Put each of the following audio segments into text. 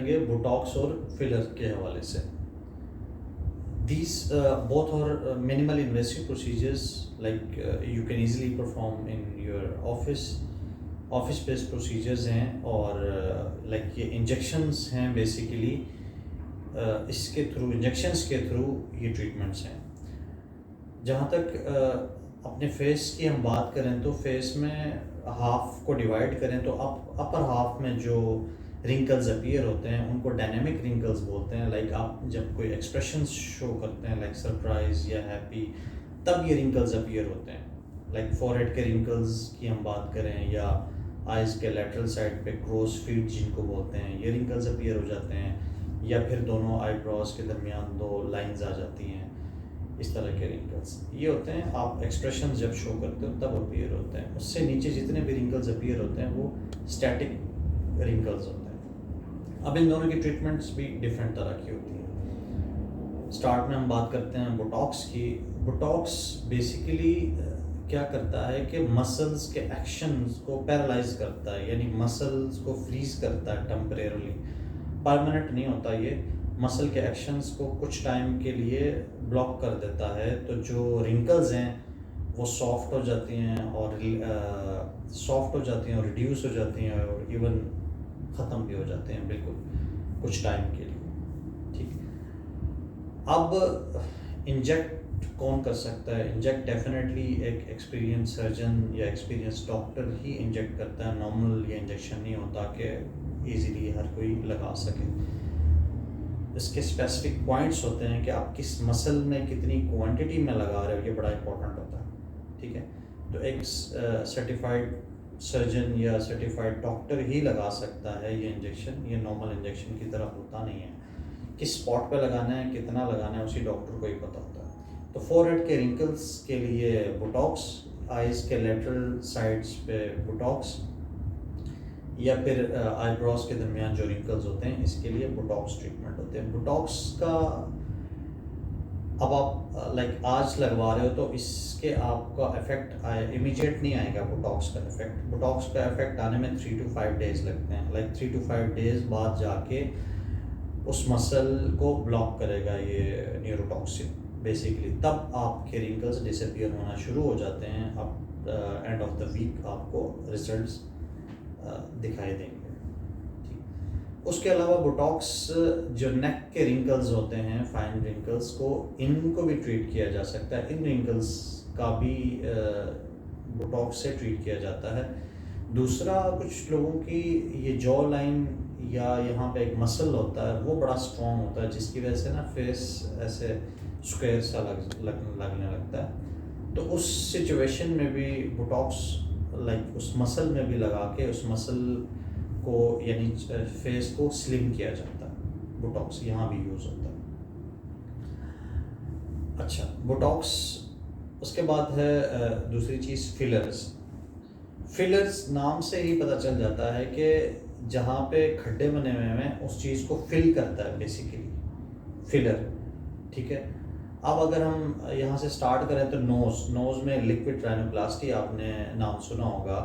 करेंगे बोटॉक्स और फिलर के हवाले से। These both are minimal invasive procedures, like you can easily perform in your office based procedures हैं, और like ये injections हैं basically, इसके थ्रू इंजेक्शंस के थ्रू ये ट्रीटमेंट्स हैं। जहाँ तक अपने फेस की हम बात करें तो फेस में हाफ को डिवाइड करें तो अपर हाफ में जो रिंकल्स अपीयर होते हैं उनको डायनेमिक रिंकल्स बोलते हैं। लाइक आप जब कोई एक्सप्रेशंस शो करते हैं लाइक सरप्राइज या हैप्पी, तब ये रिंकल्स अपीयर होते हैं। लाइक फॉरहेड के रिंकल्स की हम बात करें या आइज़ के लेटरल साइड पे क्रोस फीट जिनको बोलते हैं, ये रिंकल्स अपीयर हो जाते हैं। या फिर दोनों आईब्रोज के दरमियान दो लाइंस आ जाती हैं, इस तरह के रिंकल्स ये होते हैं। आप एक्सप्रेशन जब शो करते हो तब अपीयर होते हैं। उससे नीचे जितने भी रिंकल्स अपीयर होते हैं वो स्टैटिक रिंकल्स होते हैं। अब इन दोनों की ट्रीटमेंट्स भी डिफरेंट तरह की होती हैं। स्टार्ट में हम बात करते हैं बोटॉक्स की। बोटॉक्स बेसिकली क्या करता है कि मसल्स के एक्शंस को पैरालाइज करता है, यानी मसल्स को फ्रीज करता है टेम्परेरली। परमानेंट नहीं होता, ये मसल के एक्शंस को कुछ टाइम के लिए ब्लॉक कर देता है। तो जो रिंकल्स हैं वो सॉफ्ट हो जाती हैं और रिड्यूस हो जाती हैं और इवन ख़त्म भी हो जाते हैं बिल्कुल कुछ टाइम के लिए। ठीक, अब इंजेक्ट कौन कर सकता है? इंजेक्ट डेफिनेटली एक एक्सपीरियंस सर्जन या एक्सपीरियंस डॉक्टर ही इंजेक्ट करता है। नॉर्मल ये इंजेक्शन नहीं होता कि इजीली हर कोई लगा सके। इसके स्पेसिफिक पॉइंट्स होते हैं कि आप किस मसल में कितनी क्वांटिटी में लगा रहे हो, ये बड़ा इंपॉर्टेंट होता है। ठीक है, तो एक सर्टिफाइड सर्जन या सर्टिफाइड डॉक्टर ही लगा सकता है ये इंजेक्शन। ये नॉर्मल इंजेक्शन की तरह होता नहीं है। किस स्पॉट पे लगाना है, कितना लगाना है, उसी डॉक्टर को ही पता होता है। तो फोरहेड के रिंकल्स के लिए बोटॉक्स, आइज़ के लेटरल साइड्स पे बोटॉक्स, या फिर आईब्रोज के दरमियान जो रिंकल्स होते हैं इसके लिए बोटॉक्स ट्रीटमेंट होते हैं। बोटॉक्स का अब आप लाइक आज लगवा रहे हो तो इसके आपका इफेक्ट इमीडिएट नहीं आएगा। बोटॉक्स का इफेक्ट आने में 3 to 5 डेज लगते हैं। लाइक 3 to 5 डेज बाद जाके उस मसल को ब्लॉक करेगा ये न्यूरोटॉक्सिन बेसिकली, तब आपके रिंकल्स डिसअपीयर होना शुरू हो जाते हैं। अब एंड ऑफ द वीक आपको रिजल्ट्स दिखाई देंगे। उसके अलावा बोटॉक्स जो नेक के रिंकल्स होते हैं, फाइन रिंकल्स को, इनको भी ट्रीट किया जा सकता है। इन रिंकल्स का भी बोटॉक्स से ट्रीट किया जाता है। दूसरा, कुछ लोगों की ये जॉ लाइन या यहाँ पे एक मसल होता है वो बड़ा स्ट्रॉन्ग होता है, जिसकी वजह से ना फेस ऐसे स्क्वायर सा लगने लगता है। तो उस सिचुएशन में भी बोटॉक्स लाइक उस मसल में भी लगा के उस मसल को यानी फेस को स्लिम किया जाता है। बोटॉक्स यहाँ भी यूज़ होता है। अच्छा, बोटॉक्स उसके बाद है दूसरी चीज़ फिलर्स नाम से ही पता चल जाता है कि जहाँ पे खड्डे बने हुए हैं उस चीज़ को फिल करता है बेसिकली फिलर। ठीक है, अब अगर हम यहाँ से स्टार्ट करें तो नोज़ में लिक्विड राइनोप्लास्टी आपने नाम सुना होगा।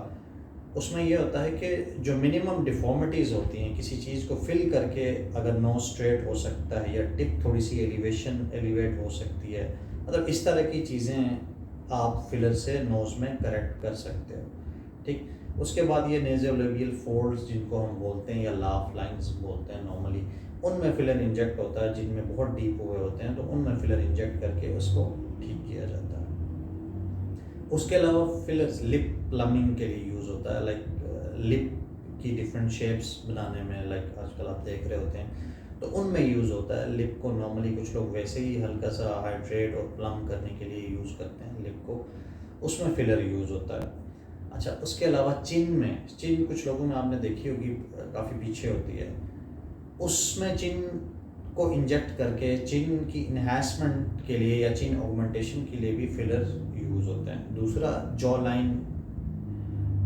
उसमें ये होता है कि जो मिनिमम डिफॉर्मिटीज़ होती हैं, किसी चीज़ को फिल करके अगर नोज स्ट्रेट हो सकता है या टिप थोड़ी सी एलिवेट हो सकती है, मतलब इस तरह की चीज़ें आप फिलर से नोज़ में करेक्ट कर सकते हो। ठीक, उसके बाद ये नेज़ोलेबियल फोल्ड्स जिनको हम बोलते हैं या लाफ लाइंस बोलते हैं नॉर्मली, उनमें फिलर इंजेक्ट होता है। जिनमें बहुत डीप हुए होते हैं तो उनमें फिलर इंजेक्ट करके उसको ठीक किया जाता है। उसके अलावा फिलर्स लिप प्लमिंग के लिए यूज़ होता है। लाइक लिप की डिफरेंट शेप्स बनाने में, लाइक आजकल आप देख रहे होते हैं तो उनमें यूज़ होता है। लिप को नॉर्मली कुछ लोग वैसे ही हल्का सा हाइड्रेट और प्लम करने के लिए यूज़ करते हैं लिप को, उसमें फिलर यूज़ होता है। अच्छा, उसके अलावा चिन कुछ लोगों में आपने देखी होगी काफ़ी पीछे होती है, उसमें चिन को इंजेक्ट करके चिन की इन्हांसमेंट के लिए या चिन ऑगमेंटेशन के लिए भी फिलर यूज़ होते हैं। दूसरा, जॉ लाइन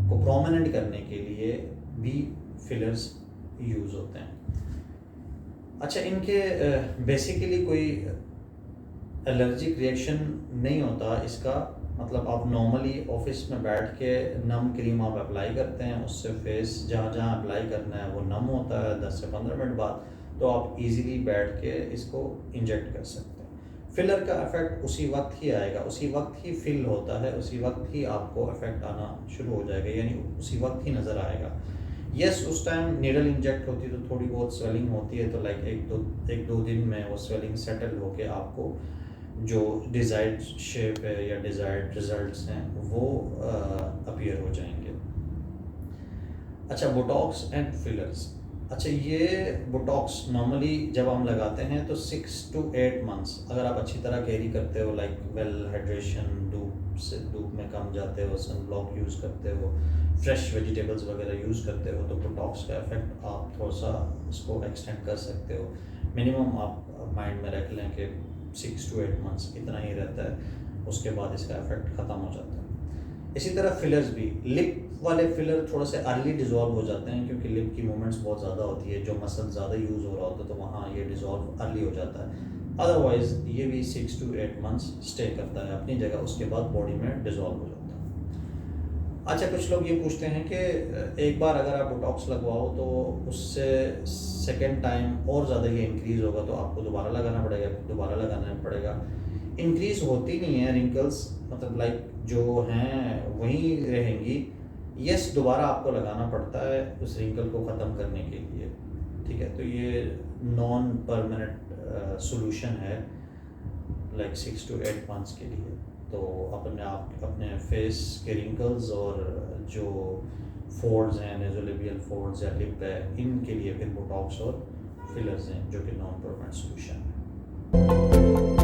को प्रोमिनेंट करने के लिए भी फिलर्स यूज़ होते हैं। अच्छा, इनके बेसिकली कोई एलर्जिक रिएक्शन नहीं होता इसका, मतलब आप नॉर्मली ऑफिस में बैठ के नम क्रीम आप अप्लाई करते हैं, उससे फेस जहाँ जहाँ अप्लाई करना है वो नम होता है 10 से 15 मिनट बाद, तो आप इजीली बैठ के इसको इंजेक्ट कर सकते हैं। फिलर का इफेक्ट उसी वक्त ही आएगा, उसी वक्त ही फिल होता है, उसी वक्त ही आपको इफेक्ट आना शुरू हो जाएगा, यानी उसी वक्त ही नज़र आएगा। यस, उस टाइम नीडल इंजेक्ट होती है तो थोड़ी बहुत स्वेलिंग होती है, तो लाइक एक दो दिन में वो स्वेलिंग सेटल होके आपको जो डिज़ायर्ड शेप है या डिज़ायर्ड रिजल्ट्स हैं वो अपीयर हो जाएंगे। अच्छा, बोटॉक्स एंड फिलर्स। अच्छा, ये बोटॉक्स नॉर्मली जब हम लगाते हैं तो 6 to 8 मंथ्स, अगर आप अच्छी तरह कैरी करते हो, लाइक वेल हाइड्रेशन, धूप में कम जाते हो, सन ब्लॉक यूज़ करते हो, फ्रेश वेजिटेबल्स वगैरह यूज़ करते हो, तो बोटॉक्स का इफेक्ट आप थोड़ा सा इसको एक्सटेंड कर सकते हो। मिनिमम आप माइंड में रख लें कि 6 to 8 मंथ्स इतना ही रहता है, उसके बाद इसका इफेक्ट ख़त्म हो जाता है। इसी तरह फिलर्स भी, लिप वाले फिलर थोड़ा से अर्ली डिज़ोल्व हो जाते हैं क्योंकि लिप की मूवमेंट्स बहुत ज़्यादा होती है, जो मसल ज़्यादा यूज़ हो रहा होता है तो वहाँ ये डिज़ोल्व अर्ली हो जाता है। अदरवाइज़ ये भी 6 to 8 मंथ्स स्टे करता है अपनी जगह, उसके बाद बॉडी में डिज़ोल्व हो जाता है। अच्छा, कुछ लोग ये पूछते हैं कि एक बार अगर आप बोटॉक्स लगवाओ तो उससे सेकेंड टाइम और ज़्यादा ये इंक्रीज़ होगा, तो आपको दोबारा लगाना पड़ेगा, दोबारा लगाना पड़ेगा। इंक्रीज़ होती नहीं है रिंकल्स, मतलब लाइक जो हैं वहीं रहेंगी। यस, दोबारा आपको लगाना पड़ता है उस रिंकल को ख़त्म करने के लिए, ठीक है। तो ये नॉन परमानेंट सॉल्यूशन है लाइक 6 to 8 मंथ्स के लिए। तो अपने फेस के रिंकल्स और जो फोल्ड्स हैं, नेज़ोलेबियल फोल्ड्स या लिप है, इनके लिए फिर बोटॉक्स और फिलर्स हैं जो कि नॉन परमानेंट सॉल्यूशन है।